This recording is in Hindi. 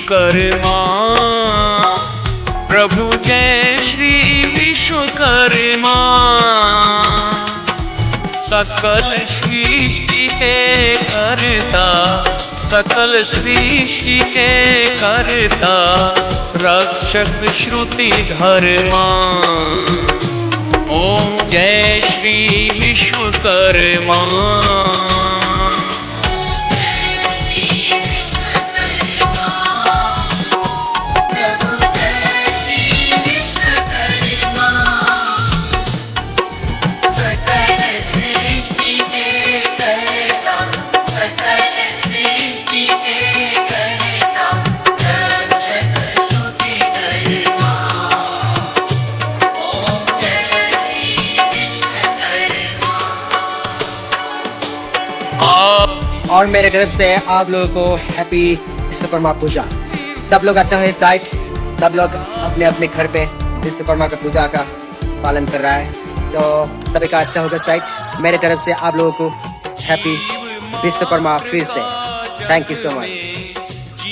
विश्वकर्मा, प्रभु जय श्री विश्वकर्मा। सकल सृष्टि के कर्ता, सकल सृष्टि के कर्ता, रक्षक श्रुति धर्मा। ओम जय श्री विश्वकर्मा। और मेरे तरफ से आप लोगों को हैप्पी विश्वकर्मा पूजा। सब लोग अच्छा है साइड, सब लोग अपने अपने घर पे विश्वकर्मा का पूजा का पालन कर रहा है, तो सभी का अच्छा होगा साइड। मेरे तरफ से आप लोगों को हैप्पी विश्वकर्मा फिर से। Thank you so much.